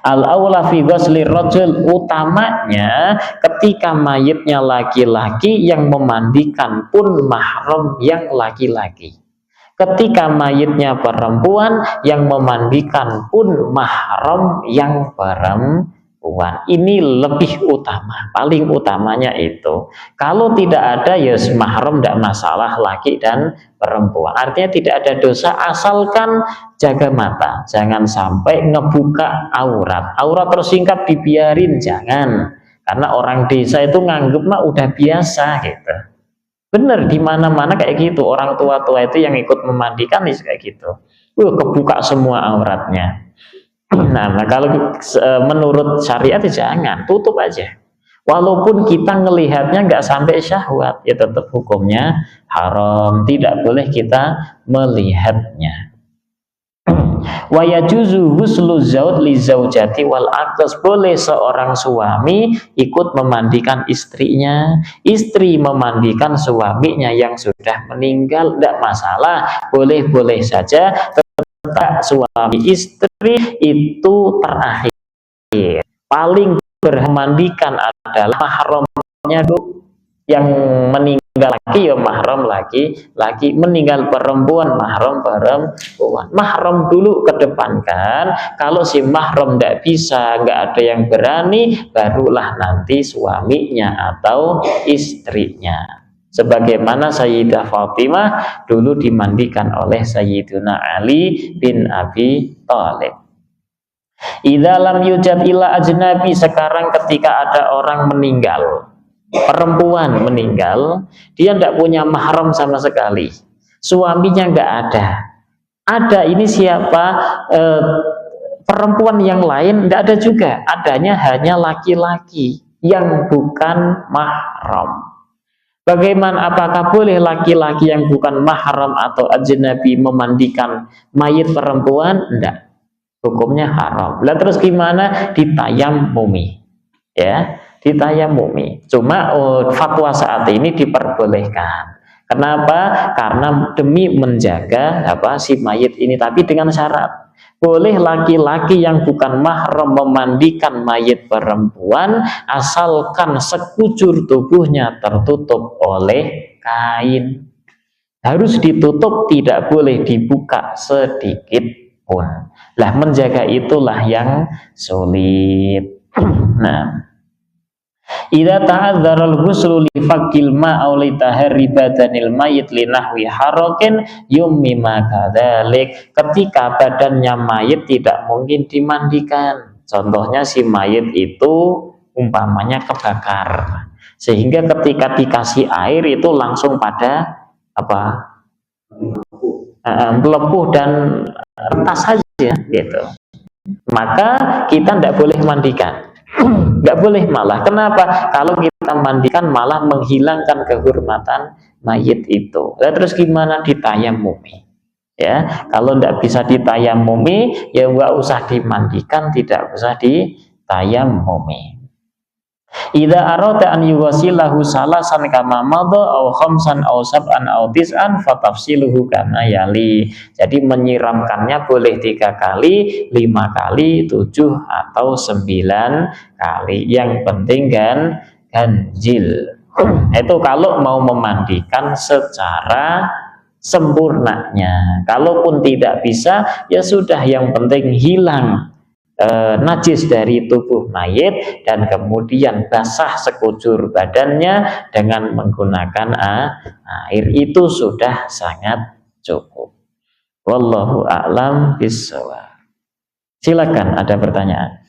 Speaker 1: Al-aula fi ghusli rajul, utamanya ketika mayitnya laki-laki yang memandikan pun mahram yang laki-laki. Ketika mayitnya perempuan yang memandikan pun mahram yang perempuan. Ini lebih utama, paling utamanya itu. Kalau tidak ada ya mahram tidak masalah, laki dan perempuan. Artinya tidak ada dosa asalkan jaga mata, jangan sampai ngebuka aurat. Aurat tersingkap dibiarin, jangan. Karena orang desa itu nganggep mah udah biasa gitu. Bener, di mana-mana kayak gitu. Orang tua-tua itu yang ikut memandikan kayak gitu. Kebuka semua auratnya. Nah, kalau menurut syariat jangan, tutup aja. Walaupun kita ngelihatnya nggak sampai syahwat, ya tetap hukumnya haram, tidak boleh kita melihatnya. Wa yajuzu ghuslu zauj li zaujati wal aqdas, boleh seorang suami ikut memandikan istrinya, istri memandikan suaminya yang sudah meninggal, tidak masalah, boleh-boleh saja. Suami istri itu terakhir, paling bermandikan adalah mahramnya dulu. Yang meninggal laki ya mahram laki, meninggal perempuan mahram perempuan. Mahram dulu kedepankan. Kalau si mahram tidak bisa, nggak ada yang berani, barulah nanti suaminya atau istrinya. Sebagaimana Sayyidah Fatimah dulu dimandikan oleh Sayyiduna Ali bin Abi Thalib. Idza lam yujad illa ajnabi, sekarang ketika ada orang meninggal, perempuan meninggal, dia tidak punya mahram sama sekali, suaminya nggak ada. Ada ini siapa? Perempuan yang lain tidak ada juga, adanya hanya laki-laki yang bukan mahram. Bagaimana, apakah boleh laki-laki yang bukan mahram atau ajnabi memandikan mayit perempuan? Tidak, hukumnya haram. Lah terus gimana? Ditayamumi, ya, ditayamumi. Cuma fatwa saat ini diperbolehkan. Kenapa? Karena demi menjaga si mayit ini, tapi dengan syarat. Boleh laki-laki yang bukan mahram memandikan mayit perempuan asalkan sekujur tubuhnya tertutup oleh kain. Harus ditutup, tidak boleh dibuka sedikit pun. Lah menjaga itulah yang sulit. Nah, idza ta'adzara al-ghuslu li faqil ma'a li tahri badanil mayit li nahwi harakin yummima kadzalik, ketika badannya mayit tidak mungkin dimandikan, contohnya si mayit itu umpamanya kebakar, sehingga ketika dikasih air itu langsung pada melepuh dan retas saja gitu. Maka kita tidak boleh mandikan, nggak boleh malah. Kenapa? Kalau kita mandikan malah menghilangkan kehormatan mayit itu. Nah, terus gimana ditayamumi? Ya, kalau tidak bisa ditayamumi, ya nggak usah dimandikan, tidak usah ditayamumi. Idza arada an yughsilahu salasan kama madha aw khamsan aw sab'an aw tis'an fatafsiluhu kama yali. Jadi menyiramkannya boleh 3 kali, 5 kali, 7 atau 9 kali. Yang penting kan ganjil. Itu kalau mau memandikan secara sempurnanya. Kalaupun tidak bisa, ya sudah, yang penting hilang najis dari tubuh mayit dan kemudian basah sekujur badannya dengan menggunakan air, itu sudah sangat cukup. Wallahu a'lam bishawab. Silakan, ada pertanyaan.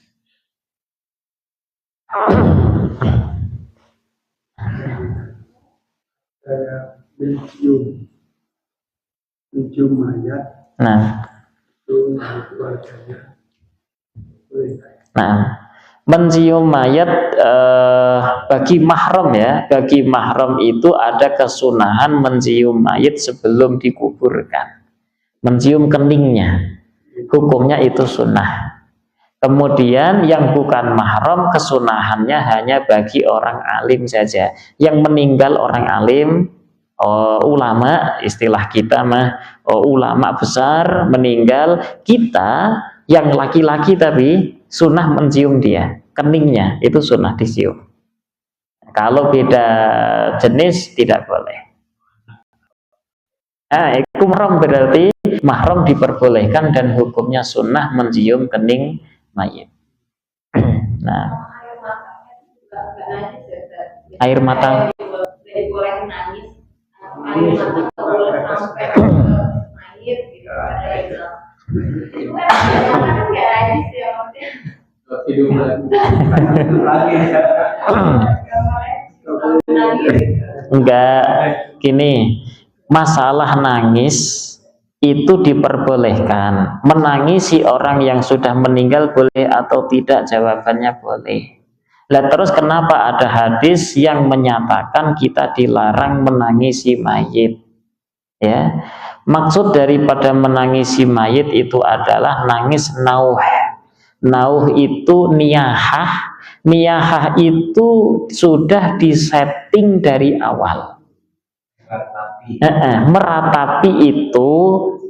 Speaker 2: mencium mayat. Itu keluarganya.
Speaker 1: Nah, mencium mayat bagi mahram ya, bagi mahram itu ada kesunahan mencium mayat sebelum dikuburkan, mencium keningnya, hukumnya itu sunnah. Kemudian yang bukan mahram kesunahannya hanya bagi orang alim saja, yang meninggal orang alim, ulama, istilah kita mah ulama besar meninggal, kita yang laki-laki tapi sunnah mencium dia, keningnya itu sunnah dicium. Kalau beda jenis tidak boleh. Nah, itu mahram, berarti mahram diperbolehkan dan hukumnya sunnah mencium kening mayit. Nah, air mata enggak, gini, masalah nangis itu diperbolehkan. Menangisi orang yang sudah meninggal boleh atau tidak? Jawabannya boleh. Lah terus kenapa ada hadis yang menyatakan kita dilarang menangisi mayit? Ya, maksud daripada menangisi mayit itu adalah nangis nauh. Nauh itu niyahah. Niyahah itu sudah disetting dari awal. Meratapi itu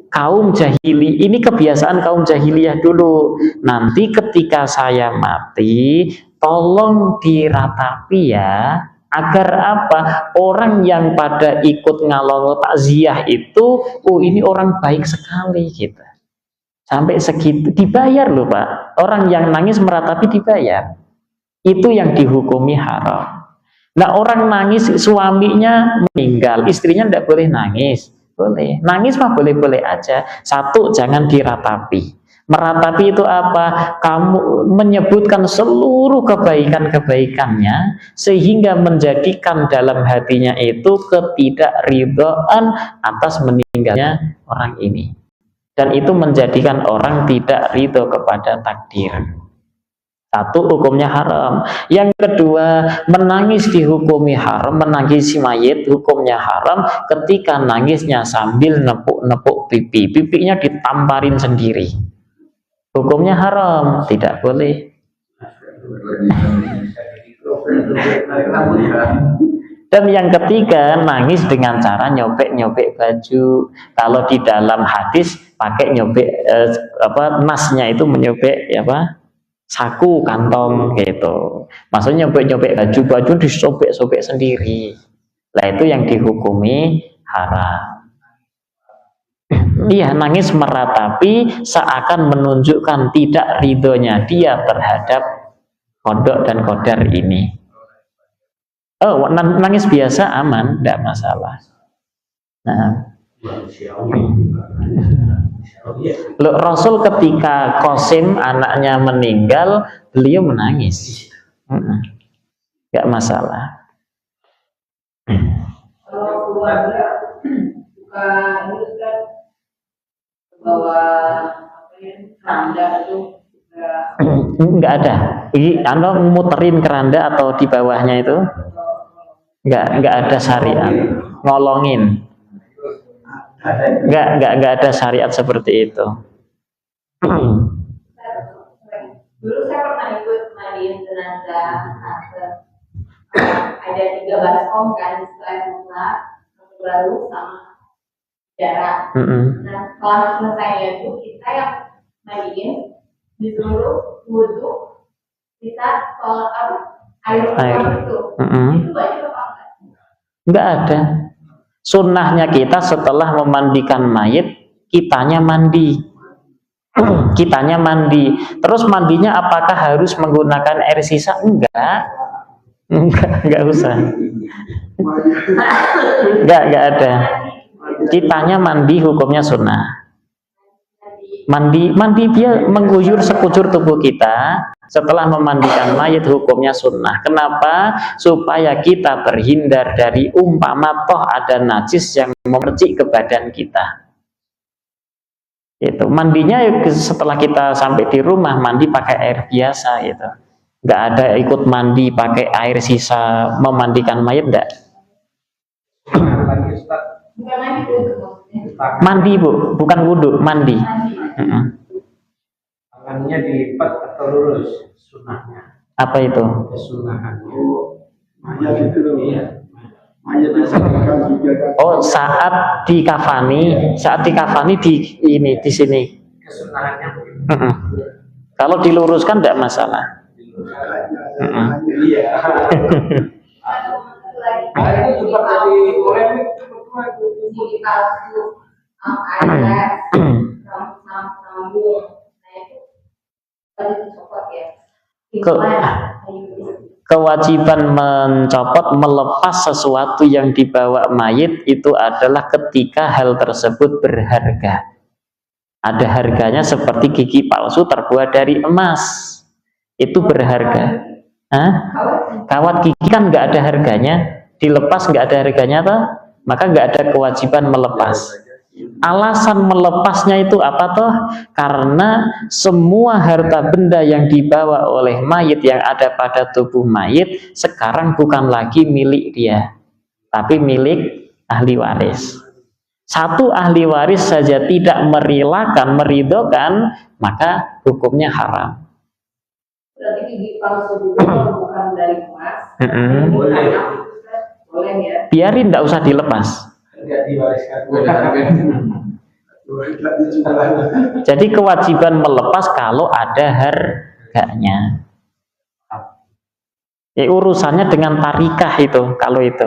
Speaker 1: kaum jahili, ini kebiasaan kaum jahiliyah dulu. Nanti ketika saya mati, tolong diratapi ya, agar apa? Orang yang pada ikut ngalongo takziah itu, oh ini orang baik sekali gitu. Sampai segitu dibayar loh Pak. Orang yang nangis meratapi dibayar. Itu yang dihukumi haram. Nah, orang nangis suaminya meninggal, istrinya tidak boleh nangis. Boleh. Nangis mah boleh-boleh aja. Satu, jangan diratapi. Meratapi itu apa? Kamu menyebutkan seluruh kebaikan-kebaikannya sehingga menjadikan dalam hatinya itu ketidakridhaan atas meninggalnya orang ini. Dan itu menjadikan orang tidak ridho kepada takdir. Satu, hukumnya haram. Yang kedua, menangis dihukumi haram. Menangisi mayit hukumnya haram ketika nangisnya sambil nepuk-nepuk pipi. Pipinya ditamparin sendiri. Hukumnya haram, tidak boleh. Dan yang ketiga, nangis dengan cara nyobek-nyobek baju. Kalau di dalam hadis pakai nyobek nasnya itu menyobek saku, kantong gitu. Maksudnya nyobek-nyobek baju disobek-sobek sendiri. Nah, itu yang dihukumi haram. Iya, nangis meratapi seakan menunjukkan tidak ridhonya dia terhadap kodok dan kodar ini. Oh, nangis biasa aman, tidak masalah. Nah, loh, Rasul ketika Qasim anaknya meninggal, beliau menangis. Tidak masalah.
Speaker 3: Kalau keluarga bukan ini kan bahwa keranda itu
Speaker 1: nggak ada. Ini Anda muterin keranda atau di bawahnya itu nggak ada syariat ngolongin. Nggak ada syariat seperti itu.
Speaker 3: Dulu saya pernah ikut mandiin jenazah, ada 3 baskom kan, setelah baru sama jarak. Nah setelah selesai itu kita yang mandiin disuruh wudhu, kita sholat air itu. Itu wajib apa enggak?
Speaker 1: Nggak ada. Sunnahnya kita setelah memandikan mayit, kitanya mandi. Kitanya mandi. Terus mandinya apakah harus menggunakan air sisa? Enggak usah. Enggak ada. Kitanya mandi, hukumnya sunnah. Mandi dia mengguyur sekujur tubuh kita. Setelah memandikan mayit, hukumnya sunnah. Kenapa? Supaya kita terhindar dari umpama toh ada najis yang memercik ke badan kita. Itu mandinya setelah kita sampai di rumah, mandi pakai air biasa gitu. Nggak ada ikut mandi pakai air sisa memandikan mayit, enggak. Mandi Bu, bukan wudhu, mandi.
Speaker 2: Tangannya dilipat atau lurus sunnahnya.
Speaker 1: Apa itu?
Speaker 2: Kesunahannya. Mayat itu loh. Iya. Mayat
Speaker 1: Oh, saat dikafani di sini.
Speaker 2: Kesunahannya.
Speaker 1: Kalau diluruskan tidak masalah.
Speaker 2: Iya. Itu juga jadi polemik
Speaker 3: di palsu, ada sambung.
Speaker 1: Kewajiban mencopot, melepas sesuatu yang dibawa mayit itu adalah ketika hal tersebut berharga. Ada harganya seperti gigi palsu terbuat dari emas. Itu berharga. Kawat gigi kan nggak ada harganya, dilepas nggak ada harganya toh? Maka nggak ada kewajiban melepas. Alasan melepasnya itu apa toh? Karena semua harta benda yang dibawa oleh mayit yang ada pada tubuh mayit sekarang bukan lagi milik dia, tapi milik ahli waris. Satu ahli waris saja tidak meridhokan, maka hukumnya haram.
Speaker 3: Berarti gigi palsu juga bukan dari emas. Boleh ya.
Speaker 1: Biarin, tidak usah dilepas. Jadi kewajiban melepas kalau ada harganya. Urusannya dengan tarikah itu, kalau itu.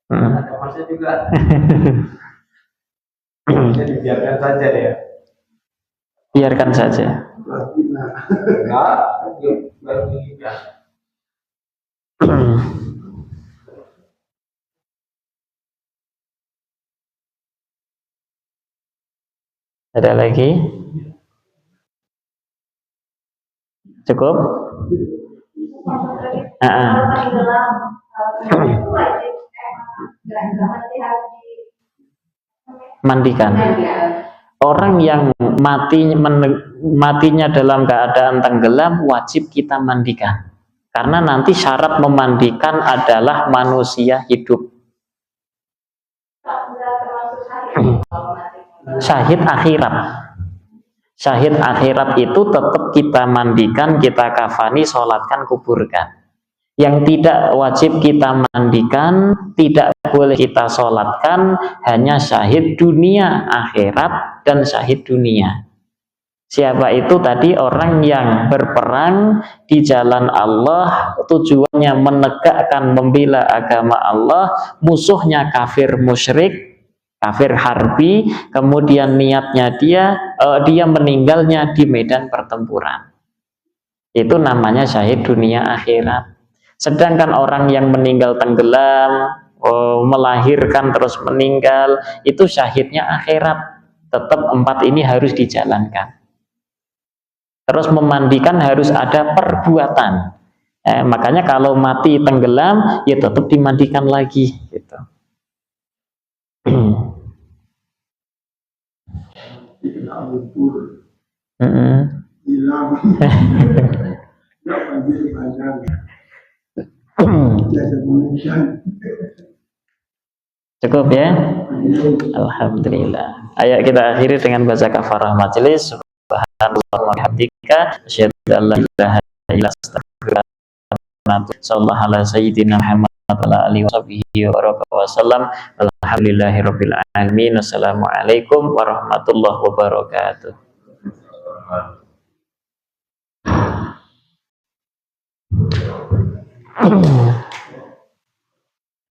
Speaker 2: Ada masnya juga. Jadi biarkan saja ya.
Speaker 1: Biarkan saja. Ada lagi? Cukup? Mandikan. Orang yang matinya dalam keadaan tenggelam wajib kita mandikan. Karena nanti syarat memandikan adalah manusia hidup. Syahid akhirat. Syahid akhirat itu tetap kita mandikan, kita kafani, sholatkan, kuburkan. Yang tidak wajib kita mandikan, tidak boleh kita sholatkan, hanya syahid dunia, akhirat, dan syahid dunia. Siapa itu tadi? Orang yang berperang di jalan Allah, tujuannya menegakkan, membela agama Allah, musuhnya kafir musyrik, kafir harbi, kemudian niatnya dia meninggalnya di medan pertempuran. Itu namanya syahid dunia akhirat. Sedangkan orang yang meninggal tenggelam, melahirkan terus meninggal, itu syahidnya akhirat. Tetap 4 ini harus dijalankan. Terus memandikan harus ada perbuatan. Makanya kalau mati tenggelam ya tetap dimandikan lagi gitu.
Speaker 2: Kena lumpur,
Speaker 1: Mm-mm.
Speaker 2: hilang, nggak banjir banyak, jadi menunjang.
Speaker 1: Cukup ya. Alhamdulillah. Ayo kita akhiri dengan baca kafarah majelis. Subhanallah wa bihamdika asyhadu an la ilaha illa anta astaghfiruka wa atubu ilaik. Sallallahu ala sayyidina Muhammad wa ala alihi wasallam. Alhamdulillahirabbil alamin. Assalamualaikum warahmatullahi wabarakatuh.